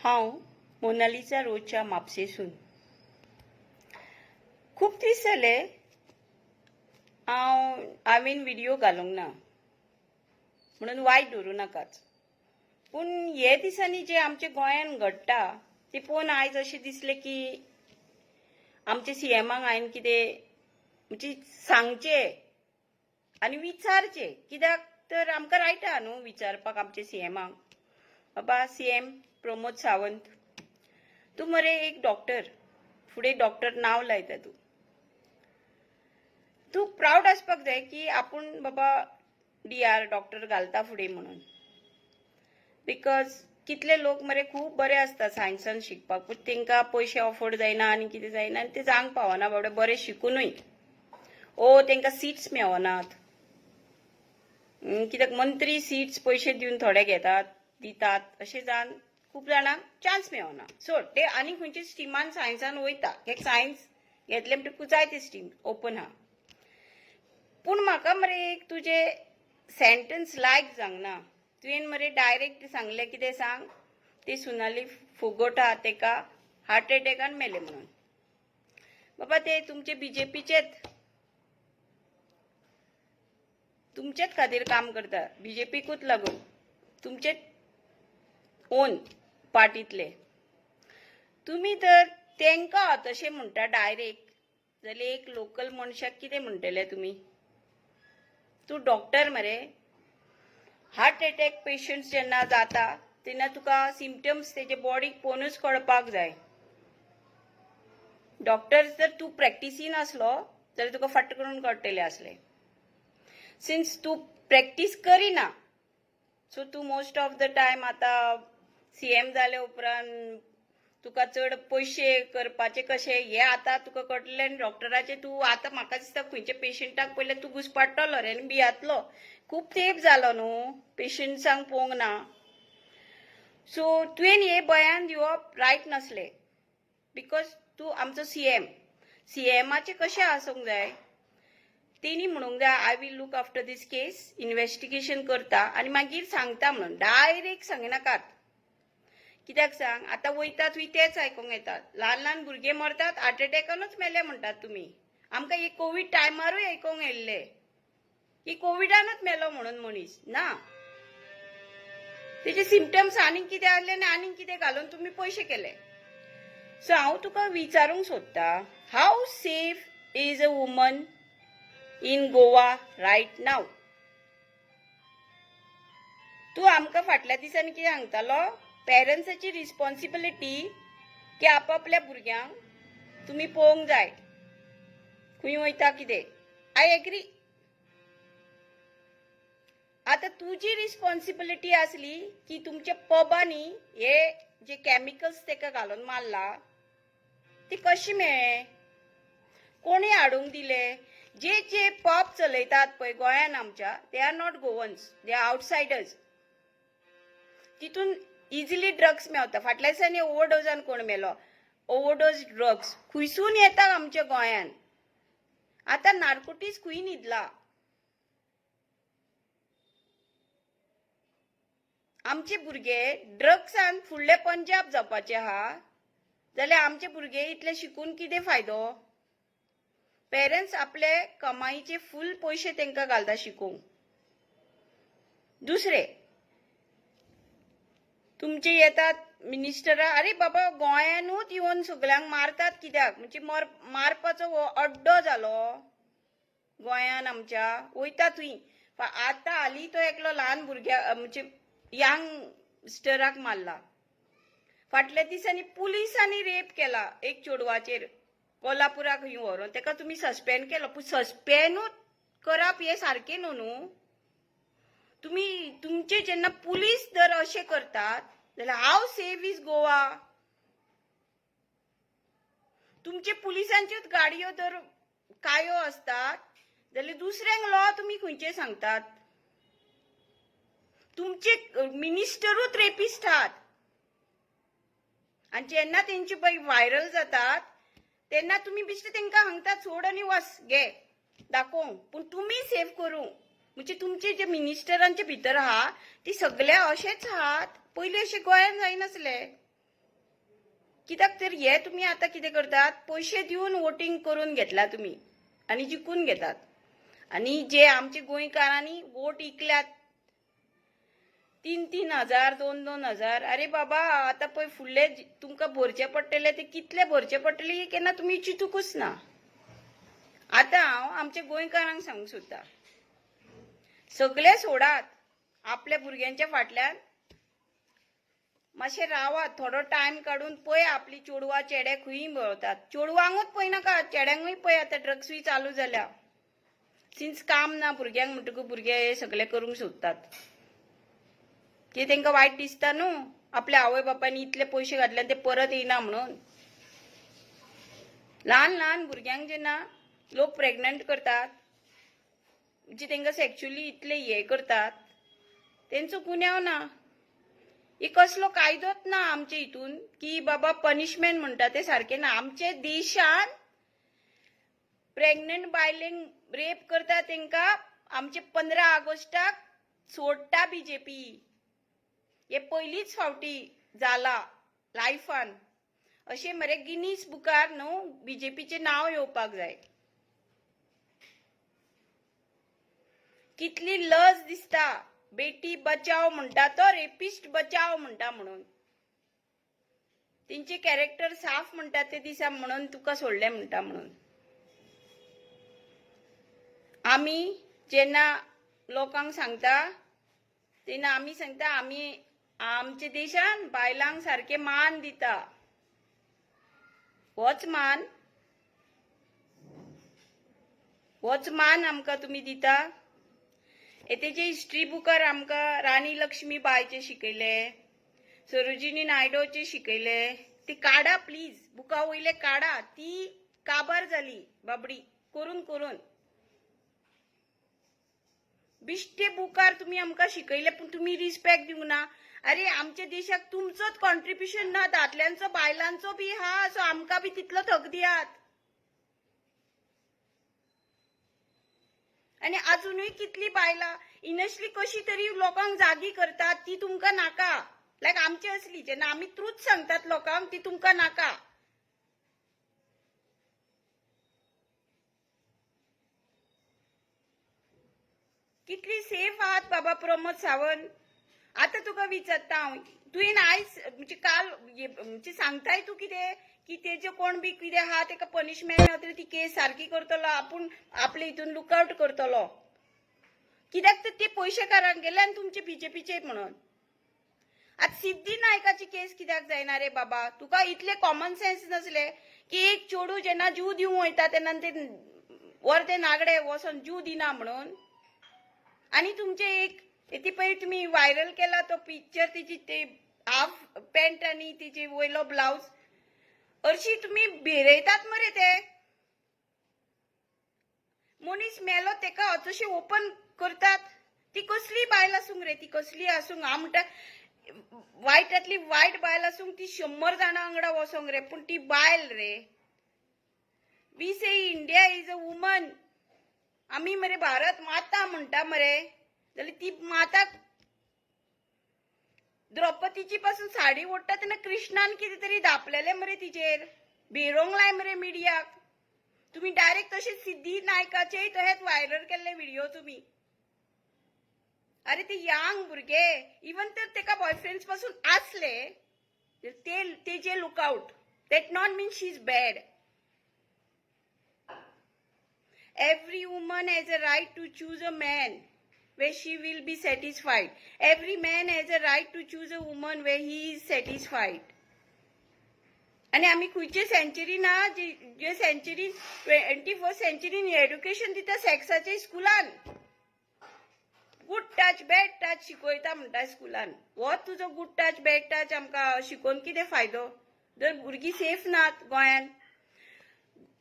हांव मोनालिसा रोजच्या म्हापशेसून खूब दीस जाले हांवें व्हिडिओ घालूंक ना म्हणून वायट धरूं नाकाच। पूण हे दिसांनी जे आमच्या गोंयांत घडटा ते पळोवन आयज अशें दिसलें की आमच्या सीएमाक हांवें कितें म्हणजे सांगचें आनी विचारचें, कित्याक तर आमकां रायट आहा न्हू विचारपाक आमच्या सीएमाक। बाबा सीएम प्रमोद सावंत, तूं मरे एक डॉक्टर, फुडें डॉक्टर नांव लायता तूं प्राऊड आसपाक जाय की आपूण बाबा डीआर डॉक्टर घालता फुडें म्हणून। बिकॉज कितले लोक मरे खूब बरे आसता सायन्सान शिकपाक, पूण तांकां पयशे अफोर्ड जायना आनी कितें जायना आनी ते जांक पावना बाबडे बरे शिकूनय तांकां सीट्स मेळनात। कित्याक मंत्री सीट्स पयशे दिवन थोडे घेतात दितात, अशें जावन खूब जाणांक चान्स मेळना। सो ते आनी खंयच्या स्ट्रिमान सायन्सान वयता, सायन्स घेतले म्हणटकूच जाय ते स्ट्रीम ओपन आहा। पूण म्हाका मरे एक तुजे सेंटन्स लायक जावंक तुवें मरे डायरेक्ट सांगलें कितें सांग, ती सोनाली फोगोट आहा तेका हार्ट एटॅकान मेले म्हणून। बाबा ते तुमचे तुमचेच खातीर काम करता, बीजेपीकूच लागून, तुमचे ओन पार्टीतले। तुमी तर तेंकां तशें म्हणटा डायरेक्ट, जाल्यार एक लोकल मनशाक कितें म्हणटले तुमी? तूं डॉक्टर मरे, हार्ट अटॅक पेशंट्स जेन्ना जाता तेन्ना तुका सिम्पटम्स तेजे बॉडीक पळोवनूच कळपाक जाय। डॉक्टर जर तूं प्रॅक्टिसीन आसलो जाल्यार तुका फट्ट करून कळटलें आसलें। सिन्स तूं प्रॅक्टीस करिना, सो तूं मोस्ट ऑफ द टायम आतां सीएम जाले उपरांत तुका चड पयशे करपाचे कशे हे आतां तुका कळटलें आनी डॉक्टराचे तूं आतां म्हाका दिसता खंयच्या पेशंटाक पयले तूं घुसपाट्टलो रे आनी भियातलो। खूब तेंप जालो न्हू पेशंट्सांक पळोवंक ना। सो तुवें हे बयान दिवप रायट नासलें, बिकॉज तूं आमचो सीएमाचें कशें आसूंक जाय, तेणी म्हणूंक जाय I will look after this case, investigation करता आनी मागीर सांगता म्हणून। डायरेक्ट सांगनाकात, कित्याक सांग आतां वयता थंय तेच आयकूंक येतात, ल्हान ल्हान भुरगे मरतात हार्ट एटॅकानूच मेले म्हणटात तुमी। आमकां हे कोवीड टायमारूय आयकूंक येयल्ले की कोविडानूच मेलो म्हणून मनीस ना, तेजे सिम्पटम्स आनीक कितें आसले आनी आनीक कितें घालून तुमी पयशे केले। सो हांव तुका विचारूंक सोदता, how safe is a woman in Goa right नाव? तूं आमकां फाटल्या दिसांनी कितें सांगतालो, पेरंट्साची रिस्पॉन्सिबिलिटी की आपापल्या भुरग्यांक तुमी पळोवंक जाय खंय वयता कितें। I agree. आता तुजी रिस्पॉन्सिबिलिटी आसली की तुमच्या पबांनी हे जे केमिकल्स तेका घालून मारला ते कशे मेळ्ळे, कोणी हाडूंक दिले? जे पब चलयतात पळय गोंयान आमच्या, they are not Goans, they are outsiders. तितून इजिली ड्रग्स मेळता। फाटल्या दिसांनी ओव्हरडोजान कोण मेलो, ओव्हरडोज ड्रग्स खंयसून येता आमच्या गोंयान। आता नार्कोटीज खंय न्हिदला? आमचे भुरगे ड्रग्सान फुडले पंजाब जावपाचे आहा, जाल्यार आमचे भुरगे इतले शिकून कितें फायदो? पेरंट्स आपले कमाईचे फुल पयशे तांकां घालता शिकूंक। दुसरे तुमचे येतात मिनिस्टरां, अरे बाबा गोंयानूच येवन सगळ्यांक मारतात कित्याक? म्हणजे मारपाचो अड्डो जालो गोंयान आमच्या, वयता थंय। आतां हालीं तो एकलो ल्हान भुरग्या म्हणजे यंगस्टराक मारला। फाटल्या दिसांनी पुलिसांनी रेप केला एक चेडवाचेर कोल्हापुराक खंय व्हरून, तेका तुमी सस्पेंड केलो। पूण सस्पेंडूच करप हे सारकें न्हू। तुमी तुमचे जेन्ना पुलीस जर अशें करतात जाल्यार हाऊ सेफ इज गोवा? तुमचे पुलिसांच्योच गाडयो जर कायो असतात जाल्यार दुसऱ्यांक लॉ तुमी खंयचे सांगतात? तुमचे मिनिस्टरूच रेपिस्ट आहात आनी जेन्ना तेंचे पळय व्हायरल जातात तेन्ना तुमी बिश्टे तांकां सांगतात सोड आनी वच घे दाखोवंक। पूण तुमी सेफ करूंक म्हणजे तुमचे जे मिनिस्टरांचे भितर आहा ती सगळे अशेच आहात, पयलीं अशें गोंयान जायनासलें। कित्याक तर हे तुम्ही आता कितें करतात, पैसे दिवन वोटिंग करून घेतला तुम्ही आणि जिखून घेतात. आणि जे आमचे गोंयकारांनी वोट इकल्यात 3,000 2,000 अरे बाबा आता पळय फुडले तुमकां भरचे पडटले ते कितले भरचे पडटले हे केन्ना तुम्ही चिंतूकच ना. आता हांव आमच्या गोंयकारांक सांगूंक सोदता, सगळे सोडात, आपल्या भुरग्यांच्या फाटल्यान मातशें रावात, थोडो टायम काडून पळय आपली चेडवां चेडे खंयी भोंवतात. चेडवांकूच पळयनाका, चेड्यांकूय पळय आतां ड्रग्सूय चालू जाल्या. सिन्स काम ना भुरग्यांक म्हणटकूच भुरगे हे सगळे करूंक सोदतात. की तांकां वायट दिसता न्हू आपल्या आवय बापायनी इतले पयशे घातले ते परत येयना म्हणून. ल्हान ल्हान भुरग्यांक जेन्ना लोक प्रेग्नंट करतात, म्हणजे तांकां सेक्च्युअली इतले हे करतात, तेंचो गुन्यांव ना. हे कसलो कायदोच ना आमचे हितून की बाबा पनिशमेंट म्हणटा ते सारखे ना. आमचे देशान प्रेग्नंट बायलेंक रेप करता तांकां आमचे 15 ऑगस्टाक सोडटा बीजेपी. हे पयलींच फावटी जाला लायफान. अशें मरे गिनीस बुकार न्हू बीजेपीचे नांव येवपाक जाय. कितली लज दिसता बेटी बचाव म्हणटा तो रेपिस्ट बचाव म्हणटा म्हणून. तेंचे कॅरेक्टर साफ म्हणटा ते दिसा म्हणून तुका सोडले म्हणटा म्हणून. आमी जेन्ना लोकांक सांगता तेन्ना आमी सांगता आमी आमच्या देशान बायलांक सारखे मान दिता. होच मान आमकां तुमी दिता. तेजे हिस्ट्री बुकार आमकां राणी लक्ष्मीबाईचे शिकयले, सरोजिनी नायडूचे शिकयले. ती काडा प्लीज, बुका वयले काडा. ती काबार जाली बाबडी करून करून. बिश्टे बुकार तुम्ही आमकां शिकयले पूण तुम्ही रिस्पेक्ट दिवंक ना. अरे आमच्या देशाक तुमचोच कॉन्ट्रिब्युशन ना, दादल्यांचो बायलांचो बी हा, सो आमकां बी तितलो थक दियात. आणि अजूनही कितली बायलां इनशली कशी तरी लोकांक जागी करतात ती तुमकां नाका. लायक आमची असली जेन्ना आमी ट्रूथ सांगतात लोकांक ती तुमकां नाका. कितली सेफ आहात बाबा प्रमोद सावंत. आता तुका विचारता हांव, तुवें आयज म्हणजे काल म्हणजे सांगताय तू कितें की तेजे कोण बी कितें आहा ताका पनिशमेंट मेळटली, ती केस सारकी करतलो, आपूण आपले हितून लुकआउट करतलो. कित्याक तर ते पयशेकारांक गेले आनी तुमचे बीजेपीचे म्हणून. आता सिद्धी नायकाची केस कित्याक जायना रे बाबा. तुका इतले कॉमन सेन्स नसले की एक चेडू जेन्ना जीव दिवंक वयता तेन्ना ते वर ते नागडे वचोन जीव दिना म्हणून. आणि तुमचे एक ती पळय तुम्ही व्हायरल केला तो पिक्चर, तिची ते हाफ पॅन्ट आणि तिचे वयलो ब्लाउज, हरशी तुम्ही भिरयतात मरे. ते मनीस मेलो तेका हरशी ओपन करतात. ती कसली बायल आसूंक रे, ती कसली आसूंक. हांव म्हणटा वायटातली वायट बायल आसूंक ती 100 जाणां वांगडा वसोंक रे, पूण ती बायल रे. We say India is a woman. आमी मरे भारत माता म्हणटा मरे, जाल्यार ती माता द्रौपदीची पासून साडी ओडटा तेन्ना कृष्णान कितें तरी धापलेले मरे तिचेर. भिरोंक लाय मरे मिडियाक. तुम्ही डायरेक्ट तसे सिद्धी नायकाचे तहेत व्हायरल केल्ले व्हिडिओ तुम्ही. अरे ते यंग भुरगे इवन तर तेका बॉयफ्रेंड्स पासून आसले तेजे lookout. That not mean she is bad. Every woman has a right to choose a man where she will be satisfied. Every man has a right to choose a woman where he is satisfied. आणि आम्ही खंयचे century ना जे century 21st सेंचुरीन education दिता सेक्साचे स्कुलान. Good touch bad touch शिकयता म्हणटा स्कुलान. हो तुजो गुड टच बॅड टच आमकां शिकोवन कितें फायदो जर भुरगीं सेफ नात गोंयान.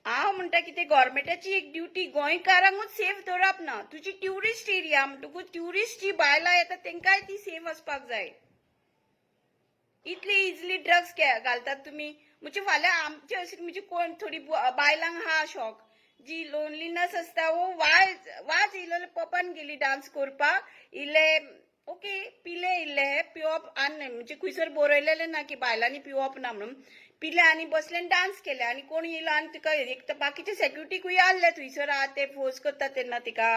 हांव म्हणटा कितें गव्हर्मेंटाची एक ड्युटी गोंयकारांकूच सेफ दवरप ना. तुजी ट्युरिस्ट एरिया म्हणटकूच ट्युरिस्ट जी बायलां येतात तेंकाय ती सेफ आसपाक जाय. इतली इजिली ड्रग्स घालतात तुमी. म्हणजे फाल्यां आमचे अशी म्हणजे कोण थोडी बायलांक हा शॉक जी लोनलीनेस आसता. वाज इल्ले पपान गेली डान्स करपाक, इल्ले ओके पिले इल्ले पिवप आनी म्हणजे खंयसर बरयलेलें ना की बायलांनी पिवप ना म्हणून. पिले आनी बसले आनी डान्स केले आनी कोण येयलो आनी तिका एक तर बाकीचे सेक्युरिटीकूय आसले थंयसर आहा ते फोर्स करता तेन्ना तिका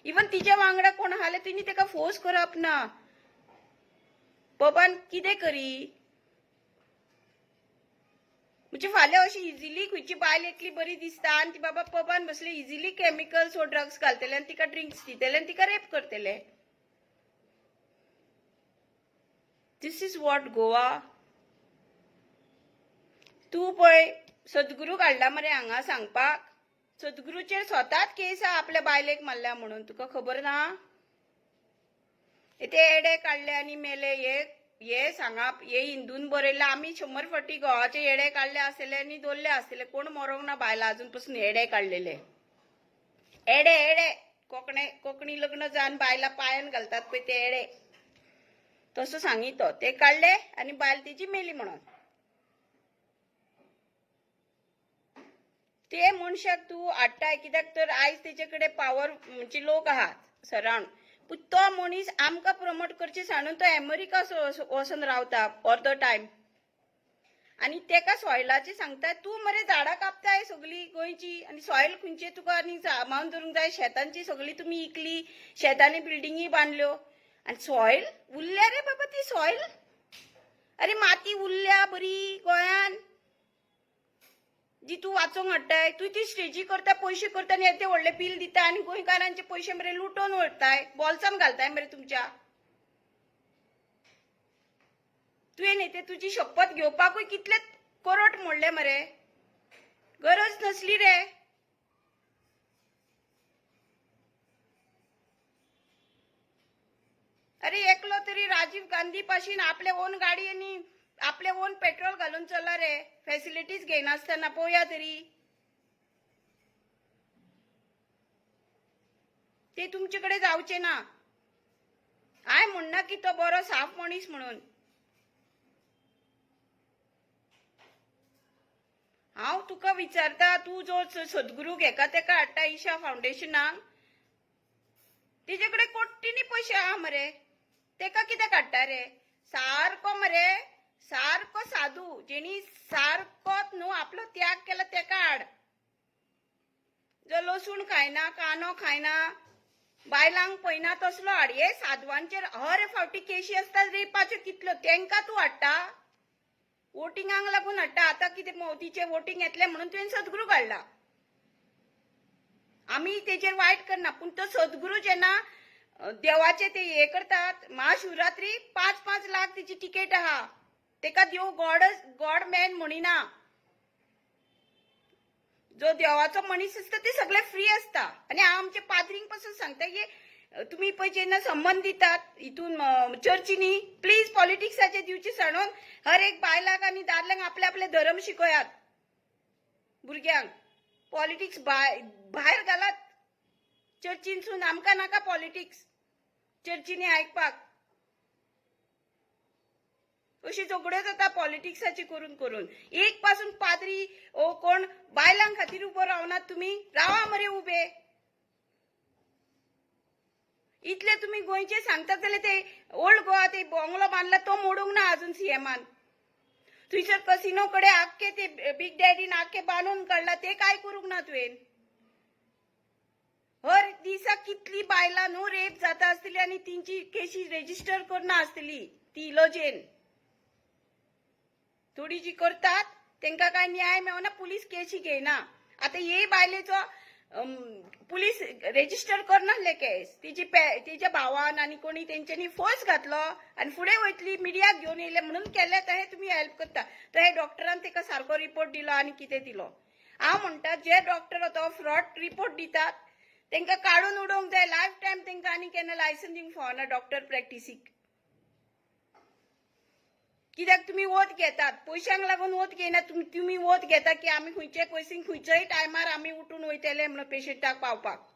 इवन तिच्या वांगडा कोण आसले तिणी तिका फोर्स करप ना पबान कितें करी म्हणजे फाल्यां अशी इजिली खंयची बायल एकली बरी दिसता आनी ती बाबा पबान बसले इजिली केमिकल्स वो ड्रग्स घालतले आनी तिका ड्रिंक्स दितले आनी तिका रेप करतले दिस इज वॉट गोवा तू पळय सद्गुरू काडला मरे हांगा सांगपाक सद्गुरूचेर स्वताच केस आहा आपल्या बायलेक मारल्या म्हणून तुका खबर ना ते एडे काढले आनी मेले हे सांगप हे हिंदून बरयल्ले आमी 100 फावटी गोवाचे येडे काढले आसले आनी दवरले आसले कोण मरोंक ना बायला अजून पासून येडे काडलेले एडे एडे कोंकणी लग्न जावन बायला पायान घालतात पळय ते एडे तसो सांगितो ते काढले आनी बायल तिची मेली म्हणून ते मनशाक तू हाडटाय कित्याक तर आयज तेचे कडेन पावर म्हणजे लोक आहात सरावंड पूण तो मनीस आमकां प्रमोट करचे सांडून तो अमेरिका वचून रावता ऑल द टायम आनी तेका सॉयलाचे सांगता तूं मरे झाडां कापताय सगळी गोंयची आनी सॉयल खंयचे तुका आनी सांबाळून धरूंक जाय शेतांची सगळी तुमी इकली शेतांनी बिल्डिंगी बांदल्यो आनी सॉयल उरल्या रे बाबा ती सॉयल अरे माती उरल्या बरी गोंयान जी तू वाचोंक हाडटाय तू ती स्टेजी करता पैसे करता आनी येते व्हडले बील दिता आनी गोंयकारांचे पैसे मरे लुटोवन व्हरताय बॉल्सान घालताय मरे तुमच्या तुवें ते तुजी शपथ घेवपाकूय कितले करोड मोडले मरे गरज नसली रे अरे एकलो तरी राजीव गांधी पाशीन आपले ओन गाडी आनी आपले ओन पेट्रोल घालून चला रे फॅसिलिटीज घेयनासतना पळोवया तरी ते तुमचे कडेन जावचे ना हांवें म्हणना की तो बरो साफ मनीस म्हणून हांव तुका विचारता तूं जो सद्गुरूक हेका तेका हाडटा ईशा फावंडेशनाक तेजे कडेन कोट्टींनी पयशे आहा मरे तेका कित्याक हाडटा रे सारको मरे सारको साधू जेणी सारकोच न्हू आपलो त्याग केला तेका हाड जो लसूण खायना कांदो खायना बायलांक पयना तसलो हाड हे साधवांचेर हर फावटी केशी आसतात रेपाच्यो कितल्यो तेंका तूं हाडटा वोटिंगाक लागून हाडटा आतां कितें मोदीचे वोटिंग येतले म्हणून तुवें सद्गुरू काडला आमी तेजेर वायट करना पूण तो सद्गुरू जेन्ना देवाचे ते हे करतात महाशिवरात्री 5-5 लाख तिची तिकेट आहा तेका देव गॉड मॅन म्हणिना जो देवाचो मनीस असता ते सगळे फ्री असता आणि आमचे पाद्रींक पासून सांगता की तुम्ही पळय जेन्ना संबंध दितात हितून चर्चीनी प्लीज पॉलिटिक्साचे दिवचे सांडून हर एक बायलाक आनी दादल्यांक आपले आपले धर्म शिकयात भुरग्यांक पॉलिटिक्स भायर घालात चर्चीनसून आमकां नाका पॉलिटिक्स चर्चीनी आयकपाक अशी झगड्यो जाता पॉलिटिक्साची करून करून एक पासून पाद्री ओ कोण बायलांक खातीर उबो रावनात तुमी रावा मरे उबे इतले तुम्ही गोंयचे सांगतात जाल्यार ते ओल्ड गोवा ते बंगलो बांदला तो मोडूंक ना अजून सीएमान थंयसर कसिनो कडेन आख्खे ते बिग डॅडीन आख्खे बांदून काडला ते काय करूंक ना तुवें हर दिसा कितली बायलां न्हू रेप जाता आसतली आनी तिंची केसी रेजिस्टर करना आसतली ती इलोजेन थोडी जी करतात तेंका काय न्याय मेळना पुलीस केसी घेयना आतां हे बायलेचो पुलीस रेजिस्टर करनासले केस तिच्या भावान आनी कोणी तेंच्यांनी फोर्स घातलो आनी फुडें वयतली मिडियाक घेवन येयले म्हणून केले तहे तुमी हेल्प करता तहे डॉक्टरान तेका सारको रिपोर्ट दिलो आनी कितें दिलो हांव म्हणटा जे डॉक्टर तो फ्रॉड रिपोर्ट दितात तेंका काडून उडोवंक जाय लायफ टायम तेंका आनी केन्ना लायसन दिवंक फावना डॉक्टर प्रॅक्टिसीक कित्याक तुमी वोत घेतात पयशांक लागून वोत घेयना तुमी वोत घेता की आमी खंयचे पयसींक खंयच्याय टायमार आमी उठून वयतले म्हणून पेशंटाक पावपाक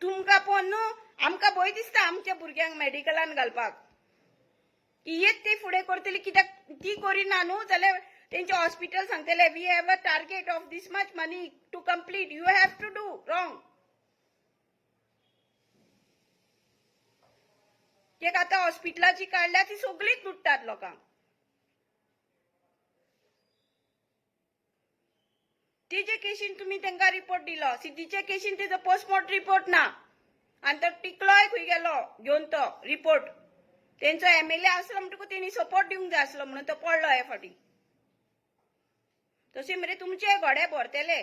तुमकां पळोवन न्हू आमकां भंय दिसता आमच्या भुरग्यांक मेडिकलान घालपाक की हेच ती फुडें करतली कित्याक ती करिना न्हू जाल्यार तेंचे हॉस्पिटल सांगतले we have a target of this much money to complete you have to do wrong एक आता हॉस्पिटलाची काढल्या ती सगळीच लुटतात लोकांक. तिचे केशीन तुम्ही त्यांना रिपोर्ट दिलो, सिद्धीच्या केशीन तिचा पोस्टमॉर्टम रिपोर्ट ना, आणि तो टिकलोय खंय गेलो घेऊन तो रिपोर्ट. त्यांचो MLA असलो म्हणटकूच त्यांनी सपोर्ट दिवंक जाय आसलो म्हणून तो पडलो हे फाटी. तसे मरे तुमचे घोडे भरतले.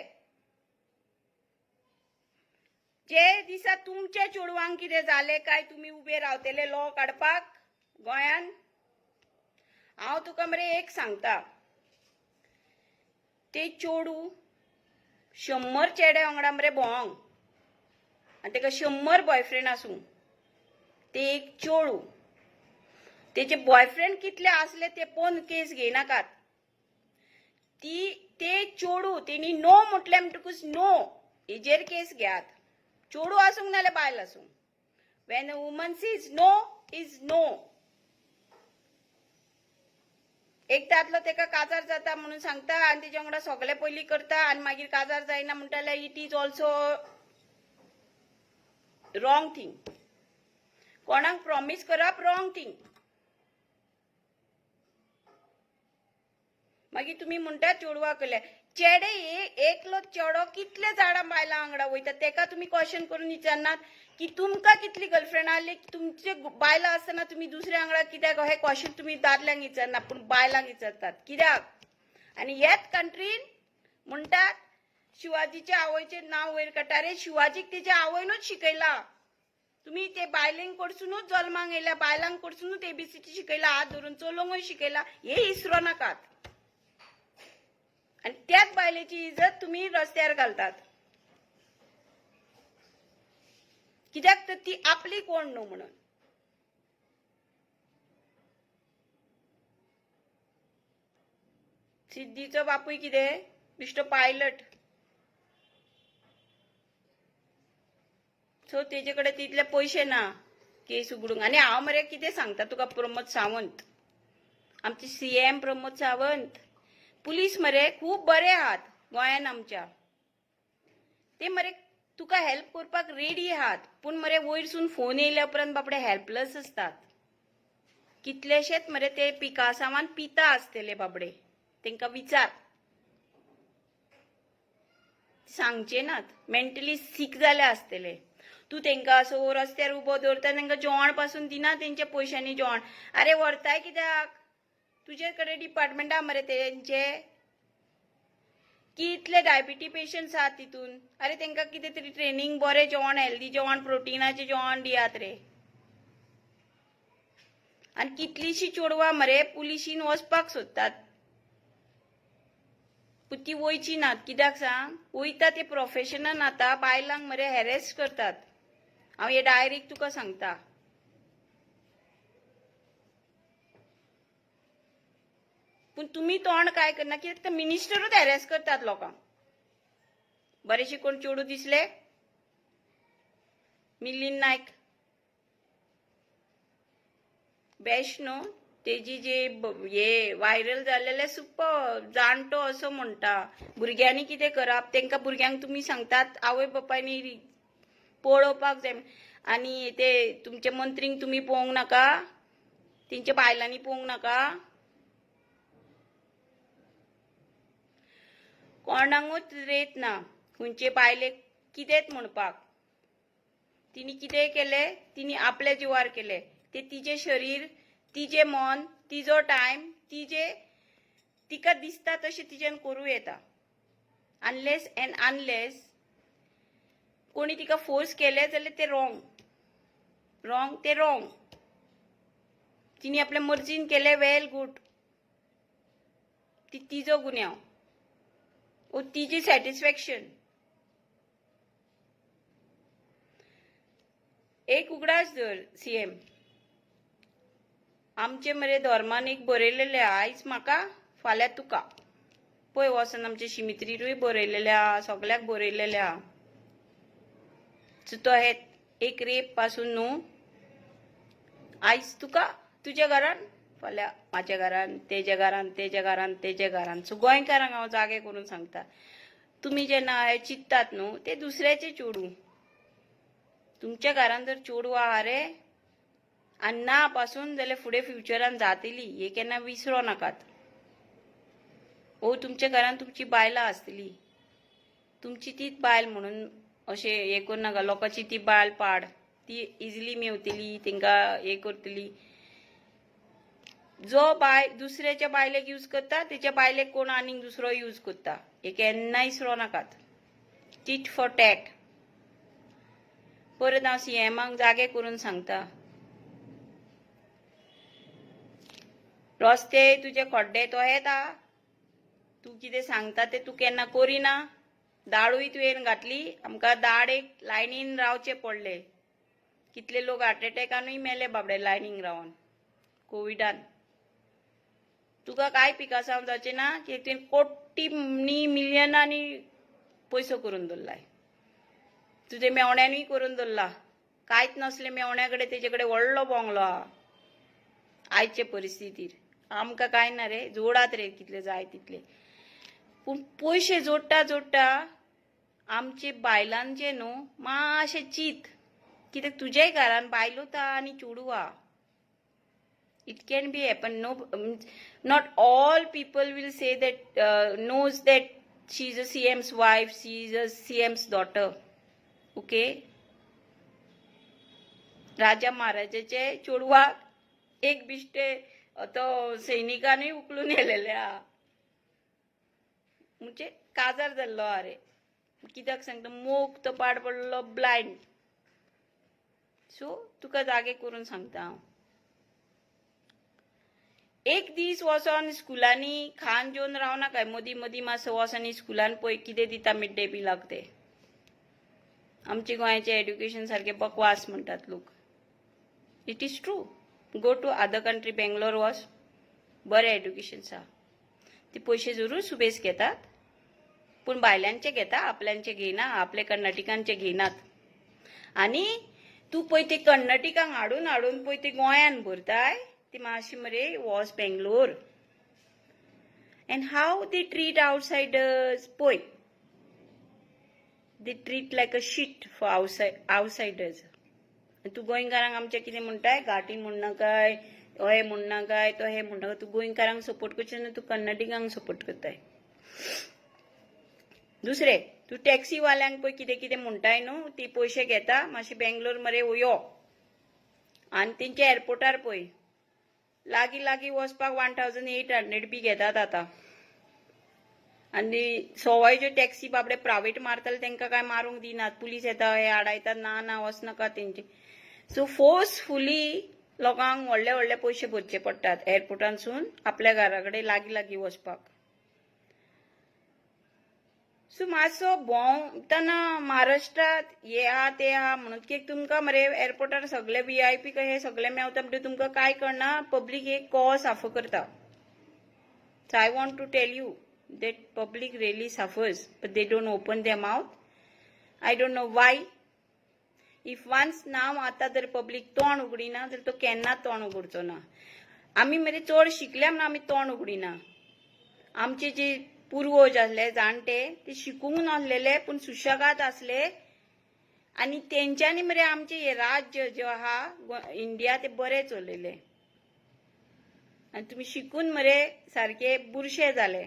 जे दिसा तुमच्या चेडवांक कितें जालें काय तुम्ही उबे रावतले लॉ काडपाक गोंयान. हांव तुका मरे एक सांगता, ते चेडू 100 चेड्या वांगडा मरे भोंवंक आनी तेका 100 बॉयफ्रेंड आसूं, ते एक चेडू. तेचे बॉयफ्रेंड कितले असले ते पोवन केस घेयनाकात. ते चेडू तेणी नो म्हटले म्हणटकूच नो हेजेर केस घेयात. चेडू आसूंक नाल्यार बायल आसूं. When a woman says no is no. एक दादलो तेका काजार जाता म्हणून सांगता आनी तेच्या वांगडा सगळे पयली करता आनी मागीर काजार जायना म्हणटाल्यार it is also wrong thing. कोणाक प्रॉमिस करप रॉंग थिंग. मागीर तुम्ही म्हणटा चेडवाक केले चेडे एकलो चेडो कितले जाणां बायलां वांगडा वयता तेका तुम्ही क्वेश्चन करून विचारनात की तुमकां कितली गर्लफ्रेंड आसली, तुमचे बायलां आसतना तुम्ही दुसऱ्या वांगडा कित्याक हे क्वेश्चन तुम्ही दादल्यांक विचारना पूण बायलांक विचारतात कित्याक. आनी ह्याच कंट्रीन म्हणटात शिवाजीच्या आवयचे नाव वयर काडटा. रे शिवाजीक तेच्या आवयनूच शिकयला. तुम्ही ते बायलेंक कडसूनच जल्माक येयल्या, बायलांक कडसूनच ABCD शिकयला, हात धरून चलोवंकय शिकयला. हे इसरो नाकात. आणि त्याच बायलेची इज्जत तुम्ही रस्त्यार घालतात कित्याक तर ती आपली कोण न्हू म्हणून. सिद्धीचो बापूय कितें बिश्टो पायलट. सो तेजे कडेन तितले पयशे ना केस उगडूंक. आनी हांव मरे कितें सांगता तुका प्रमोद सावंत, आमचे CM प्रमोद सावंत, पुलीस मरे खूब बरे आहात गोंयान आमच्या. ते मरे तुका हेल्प करपाक रेडी आहात पूण मरे वयरसून फोन येयल्या उपरांत बापडे हेल्पलेस असतात. कितलेशेच मरे ते पिकासावान पिता आसतले बाबडे, तेंका विचार. सांगचे नात, मेंटली सीक जाले आसतले. तू तेंका असो रस्त्यार उबो दवरता तेंका जेवण पासून दिना तेंच्या पयशांनी जेवण. अरे व्हरताय कित्याक? तुजे कडेन डिपार्टमेंट आहा मरे तेंचे. कितले डायबिटी पेशंट्स आहात तितून. अरे तेंका कितें तरी ट्रेनिंग बरें जेवण हेल्दी जेवण प्रोटिनाचें जेवण दियात रे. आनी कितलीशीं चेडवां मरे पुलिशीन वचपाक सोदतात पूण ती वयची नात. कित्याक सांग, वयता ते प्रोफेशनल आतां बायलांक मरे हॅरेस करतात. हांव हे डायरेक्ट तुका सांगता. पूण तुम्ही तोंड काय करना कित्याक ते मिनिस्टरूच हॅरेस करतात लोकांक. बरेशे कोण चेडू दिसले, मिलिंद नायक बेस्ट न्हू. तेजी जे हे व्हायरल जाल्लेले सुपर जाणटो असो म्हणटा भुरग्यांनी कितें करप. तेंका भुरग्यांक तुम्ही सांगतात आवय बापायनी पळोवपाक जाय आनी ते तुमचे मंत्रींक तुम्ही पळोवंक नाका, तेंच्या बायलांनी पळोवंक नाका. कोणाकूच रेत ना खंयचे बायलेक कितेंच म्हणपाक. तिने कितें केलें, तिने आपल्या जिवार केलें. ते तिचे शरीर, तिचे मन, तिजो टायम, तिका दिसता तशें तिच्यान करूं येता. अनलेस एंड अनलेस कोणी तिका फोर्स केले जाल्यार ते रॉंग. ते रॉंग. तिने आपल्या मर्जीन केले वेल गुड. तिजो गुन्यांव ओ तिची सॅटिस्फॅक्शन. एक उगडास धर CM, आमचे मरे धर्मान एक बरयलेले आयज म्हाका फाल्यां तुका. पळय वचन आमचे शिमित्रीरूय बरयलेले आहा, सगळ्याक बरयलेले आहा. तो हे एक रेप पासून न्हू, आयज तुका तुज्या घरान, फाल्यां म्हाज्या घरान, तेज्या घरान, तेज्या घरान, तेज्या घरान. सो गोंयकारांक हांव जागे करून सांगता, तुम्ही जेन्ना हे चित्तात न्हू ते दुसऱ्याचे चेडू. तुमच्या घरान जर चेडू आहा रे आनी ना पासून जाल्यार फुडें फ्युचरान जातली हे केन्ना विसरो नाकात. ओ तुमच्या घरान तुमची बायलां आसतली, तुमची तीच बायल म्हणून अशें हे करूं नाका. लोकांची ती बायल पाड, ती इजिली मेवतली, तांकां हे करतली. जो बाय दुसऱ्याच्या बायलेक यूज करता तेच्या बायलेक कोण आनीक दुसरो यूज करता हे केन्नाय विसरो नाकात. Tit for tat. परत हांव सीएमाक जागे करून सांगता, रस्ते तुजे खड्डे तो येता, तूं कितें सांगता तें तूं केन्ना करिना. दाळूय तुवें घातली, आमकां दाड एक लायनीन रावचे पडले. कितले लोक हार्ट एटॅकानूय मेले बाबडे लायनीन रावन कोविडान. तुका काय पिकासांव जावचें ना की तुवें कोट्टी मिलियनांनी पयसो करून दवरलाय. तुजे मेवण्यांनीय करून दवरला. कांयच नसले मेवण्या कडेन तेजे कडेन व्हडलो बंगलो आहा आयचे परिस्थितीर. आमकां कांय ना रे, जोडात रे कितले जाय तितले. पूण पयशे जोडटा जोडटा आमचे बायलांचे न्हू मातशें चिंत, कित्याक तुजेय घरान बायलूच आहा आनी चेडूं आहा. It can be happen. No, not all people will say that knows that she is a CM's wife, she is a CM's daughter. Okay. राजा महाराजाचे चेडवाक एक बिश्टे तो सैनिकांनी उखलून येलेले आहा, म्हणजे काजार जाल्लो आहा रे. कित्याक सांगता, मोग तो पाड पडलो ब्लायंड. सो तुका जागे करून सांगता हांव, एक दीस वचोन स्कुलांनी खाण जेवन रावनाकाय. मदीं मदीं मातसो वचोन स्कुलान पळय कितें दिता मिड डे मिलाक ते. आमचे गोंयाचें एड्युकेशन सारकें बकवास म्हणटात लोक. It is true. Go to other country, Bangalore वच, बरें एड्युकेशन आसा. ते पयशे जरूर सुबेज घेतात, पूण भायल्यांचे घेता, आपल्यांचे घेयना. आपले कर्नाटकांचे घेयनात. आनी तूं पळय ते कर्नाटकांक हाडून हाडून पळय ते गोंयान भरताय, ती मातशी मरे was Bangalore. And how they treat outsiders. पळय, they treat like a shit for outsiders. तूं गोंयकारांक आमच्या कितें म्हणटाय, घाटी म्हणनाकाय, हे म्हणनाकाय, तो हे म्हणनाका. तूं गोंयकारांक सपोर्ट करचें ना, तूं कर्नाटकांक सपोर्ट करताय. दुसरें, तूं टॅक्सीवाल्यांक पळय कितें कितें म्हणटाय न्हू, ती पयशे घेता. मातशें बेंगलोर मरे यो, आनी तेंच्या एअरपोर्टार पळय लागीं लागीं वचपाक 1800 बी घेतात आतां. आनी सवाय ज्यो टॅक्सी बाबडे प्रायवेट मारताले तांकां काय मारूंक दिनात. पुलीस येता, हे आडायतात, ना ना वचनाका तेंचे. सो फोर्सफुली लोकांक व्हडले व्हडले पयशे भरचे पडटात एअरपोर्टानसून आपल्या घरा कडेन लागीं लागीं वचपाक. सो मातसो भोंवतना महाराष्ट्रात हे आहा ते आहा म्हणून कित्याक तुमकां मरे एअरपोर्टार सगळे VIP हे सगळे मेवता म्हणजे तुमकां काय कळना, पब्लीक एक कॉज साफ करता. So I want to tell you that public really suffers, but they don't open their mouth. I don't know why. If once now आता जर पब्लिक तोंड उगडीना तर तो केन्ना तोंड उगडचो ना. आमी मरे चड शिकल्या म्हणून आमी तोंड उगडीना. आमचे जे पूर्वज आसले जाणटे ते शिकूंक नासलेले पूण सुशेगाद आसले, आनी तेंच्यांनी मरे आमचे हे राज्य जे आहा इंडिया ते बरे चलयले. आनी तुमी शिकून मरे सारखे बुरशे जाले.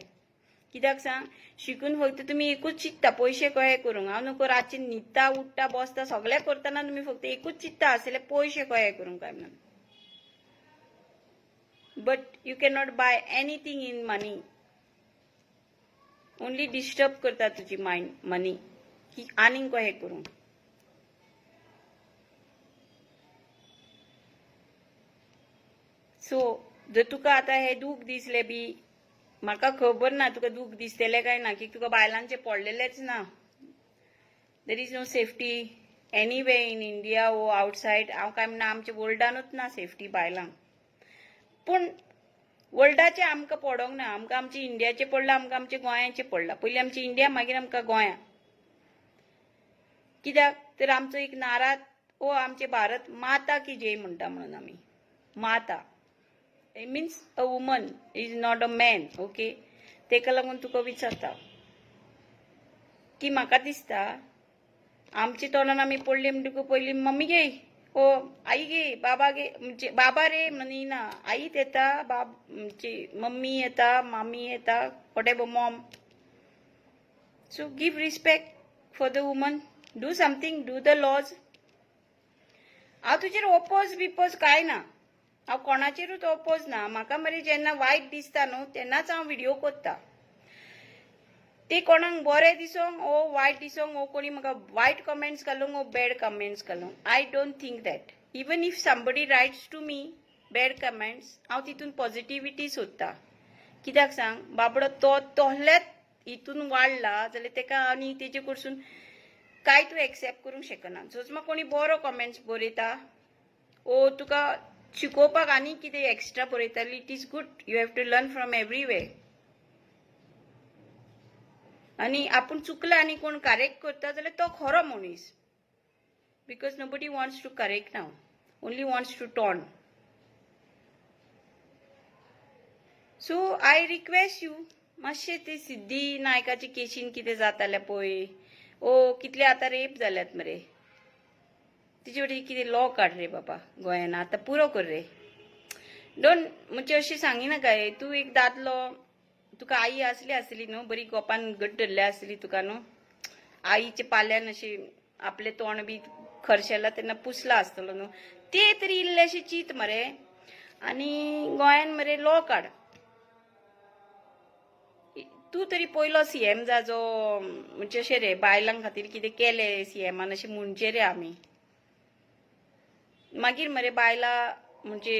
कित्याक सांग, शिकून फक्त तुमी एकूच चित्ता पयशे कहे करूंक. हांव नको रातचे न्हिदता उठता बसता सगळें करतना तुमी फक्त एकूच चित्ता आसले पयशे कहे करूंक काय म्हणून. But you can not buy anything in money. Only disturb करता तुजी मायंड मनी की आनीक कहे करूंक. सो जर तुका आतां हे दूख दिसले बी, म्हाका खबर ना तुका दूख दिसतले काय ना, की तुका बायलांचे पडलेलेच ना. There is no safety anyway in India वो आउटसायड. हांव काय म्हणना आमच्या वर्ल्डानूच ना सेफ्टी बायलांक. पूण वर्ल्डाचे आमकां पडोंक ना. आमकां आमचे इंडियाचे पडला, आमकां आमचे गोंयाचे पडला. पयलीं आमची इंडिया, मागीर आमकां गोंया. कित्याक तर आमचो एक नारा ओ आमचे भारत माता की जय म्हणटा म्हणून आमी. माता It means a woman is not a man. Okay, तेका लागून तुका विचारता की म्हाका दिसता आमची तोंडान आमी पडली म्हणटकूच पयली मम्मी गे ओ आई गे बाबा गे म्हणजे बाबा रे म्हणिना आईत येता बाब म्हणजे मम्मी येता मामी येता whatever mom. So give respect for the woman. Do something, do the laws. हांव तुजेर ओपोज बिपोज काय ना, हांव कोणाचेरूच ओपोज ना. म्हाका मरे जेन्ना वायट दिसता न्हू तेन्नाच हांव व्हिडिओ कोत्ता. ते कोणाक बरें दिसोंक ओ वायट दिसोंक ओ कोणी म्हाका वायट कमेंट्स घालूंक ओ बॅड कमेंट्स घालूंक, I don't think that. Even if somebody writes to me bad comments, हांव तितून पॉझिटिव्हिटी सोदता. कित्याक सांग, बाबडो तो तोहल्याच हितून वाडला जाल्यार तेका आनी तेजे कडसून काय तूं एक्सेप्ट करूंक शकना. जोच म्हाका कोणी बरो कमेंट्स बरयता ओ तुका शिकोवपाक आनी कितें एक्स्ट्रा बरयताली, it is good. You have to learn from every way. आनी आपूण चुकला आनी कोण करेक्ट करता जाल्यार तो खरो मनीस. Because nobody wants to correct now, only wants to taunt. So I request you, मातशें ते सिद्धी नायकाचे केशीन कितें जातालें पळय, ओ कितले आतां रेप जाल्यात मरे, तिचे वटेन कितें लॉ काड रे बाबा गोंयान, आतां पुरो कर रे. डोंट म्हणजे अशें सांगिना काय, तूं एक दादलो, तुका आई आसली न्हू, बरी गोपान घट धरले आसली तुका न्हू, आईचे पाल्यान अशी आपले तोंड बी खरशेला तेन्ना पुसला आसतलो न्हू, ते तरी इल्लेशे चिंत मरे. आनी गोंयान मरे लॉ काड. तूं तरी पयलो सीएम जाजो म्हणजे अशें रे बायलां खातीर कितें केलें सीएमान अशें म्हणचे रे आमी. मागीर मरे बायलां म्हणजे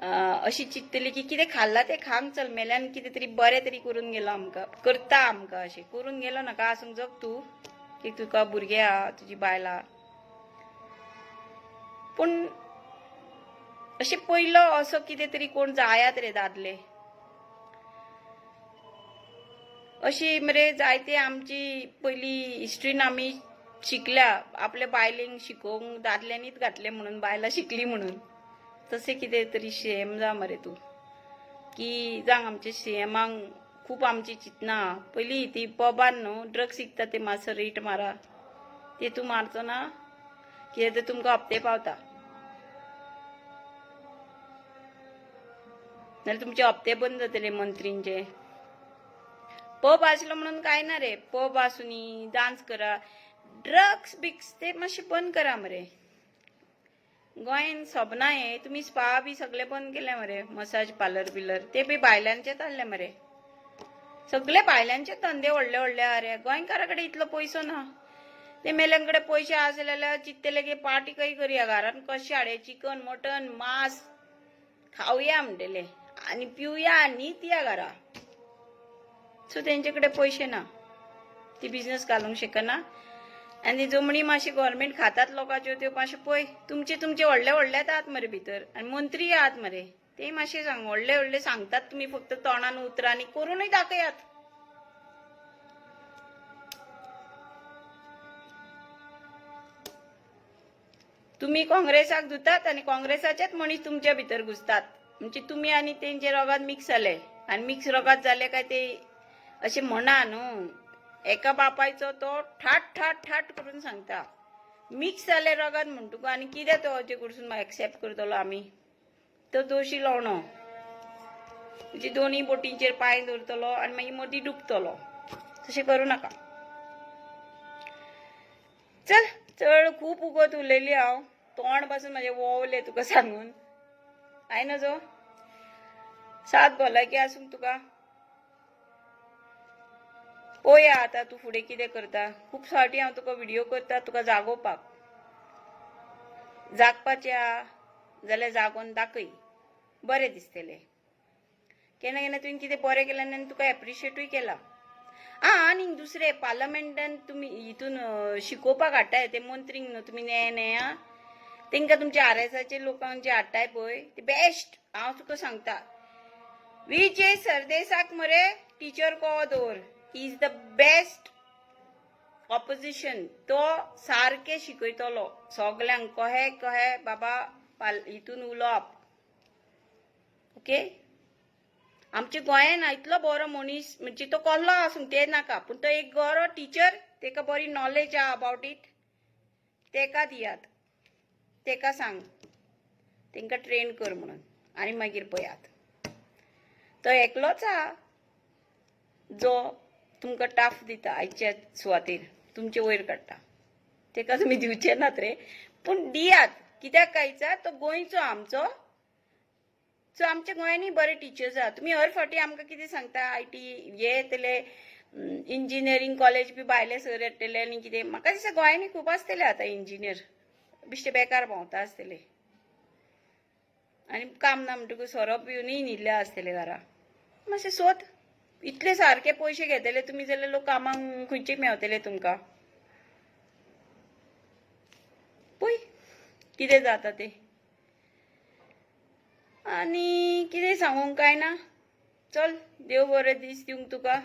अशी चिंततली की कितें खाल्ला तें खांक चल, मेल्यान कितें तरी बरें तरी करून गेलो आमकां, करता आमकां अशें करून गेलो नाका आसूंक जग तूं, की तुका भुरगे आहा तुजी बायलां. पूण अशें पयलो असो कितें तरी कोण जायात रे दादले. अशी मरे जायते आमची पयली हिस्ट्रीन आमी शिकल्या, आपल्या बायलेंक शिकोवंक दादल्यांनीच घातले म्हणून, बायलां शिकली म्हणून. तसे कितें तरी सीएम जा मरे तूं, की जांग आमच्या सीएमांक खूब आमची चिंतना. पयली ती पबान न्हू ड्रग्स विकता ते मातसो रेट मारा, ते तूं मारचो ना, कित्याक ते तुमकां हप्ते पावता, नाल्यार तुमचे हप्ते बंद जातले मंत्रींचे. पब आसलो म्हणून काय ना रे, पब आसुनी डान्स करा, ड्रग्स बिक्स ते मातशे बंद करा मरे. गोंयान सोबना हे तुमी स्पा बी सगळे बंद केले मरे, मसाज पार्लर बिलर ते बी भायल्यांचेच आहले मरे. सगळे भायल्यांचे धंदे व्हडले व्हडले आहा रे. गोंयकारा कडेन इतलो पयसो ना. ते मेल्यांक कडेन पयशे आसले जाल्यार चिंततले की पार्टी खंय करया, घरान कशें हाडया चिकन मटन मांस खावया म्हणटले आनी पिवया आनी या घरा. सो तेंचे कडेन पयशे ना, ती बिझनेस घालूंक शकना. आनी जमणी मातशे गव्हर्मेंट खातात लोकांच्यो त्यो मातशे पळय, तुमचे व्हडले व्हडलेच आहात मरे भितर, आनी मंत्री आहात मरे, ते मातशे सांग व्हडले व्हडले सांगतात तुमी फक्त तोंडान उतरां आनी करूनय दाखयात. तुमी काँग्रेसाक धुतात आनी काँग्रेसाचेच मनीस तुमच्या भितर घुसतात. म्हणजे तुमी आनी तेंचे रगात मिक्स जाले, आनी मिक्स रगात जाले काय ते अशें म्हणा न्हू, एका बापायचो तो ठाट ठाट ठाट करून सांगता, मिक्स जाले रगात म्हणटुकू आनी कितें तो हाजे कडसून एक्सेप्ट करतलो आमी. तो दोशी लावणो म्हणजे दोनी बोटींचेर पांय दवरतलो आनी मागीर मदीं डुबतलो. तशें करूं नाका. चल चड खूब उगत उलयली हांव, तोंड पासून म्हाजे वोवले तुका सांगून. हाय नजो, सात भलायकी आसूंक तुका. पळोवया आतां तूं फुडें कितें करता. खूब फावटी हांव तुका व्हिडिओ करता तुका जागोवपाक. जागपाचें आहा जाल्यार जागोवन दाखय, बरें दिसतलें. केन्ना केन्ना तुवें कितें बरें केलें आनी तुका एप्रिशिएटूय केलां. आनी दुसरें पार्लमेंटान तुमी हितून शिकोवपाक हाडटाय ते मंत्रींक न्हू तुमी ने आं, तेंकां तुमच्या आरएसाचे लोकांक जे हाडटाय पळय ते बेस्ट. हांव तुका सांगता, विजय सरदेसाक मरे टिचर कोवो दवर, इज द बेस्ट ऑपोजिशन. तो सारकें शिकयतलो सगल्यांक कहे कहे बाबा हितून उलोवप. ओके, आमच्या गोंयान इतलो बरो मनीस म्हणजे तो कसलो आसूंक तें नाका, पूण तो एक बरो टिचर, तेका बरी नॉलेज आहा अबावट इट, तेका दियात. तेका सांग तेंका ट्रेन कर म्हणून आणि मागीर पळयात. तो एकलोच आहा जो तुमकां टाफ दिता आयच्या सुवातेर तुमचे वयर काडटा. तेका तुमी दिवचे नात रे, पूण दियात. कित्याक कांयचा तो गोंयचो आमचो. सो आमच्या गोंयांनी बरे टिचर्स आहा. तुमी हर फावटी आमकां कितें सांगता IT हे येतले इंजिनियरींग कॉलेज बी भायले सर येतले आनी कितें. म्हाका दिसता गोंयांनी खूब आसतले आतां इंजिनियर बिश्टे बेकार भोंवता आसतले आनी काम ना म्हणटकूच सोरोप येवनूय न्हिदले आसतले घरा. मातशें सोद. इतले सारके पयशे घेतले तुमी जाल्यार लोक कामाक खंयचे मेवतले तुमकां. पळय कितें जाता तें. आनी कितें सांगूंक काय ना. चल देव बरे दीस दिवंक तुका.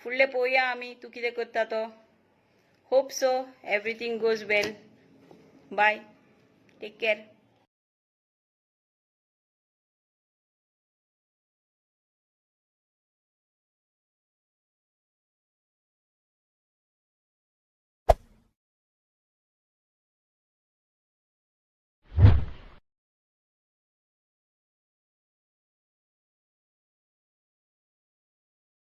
फुडलें पळोवया आमी तूं कितें करता तो. Hope so everything goes well. Bye. Take care.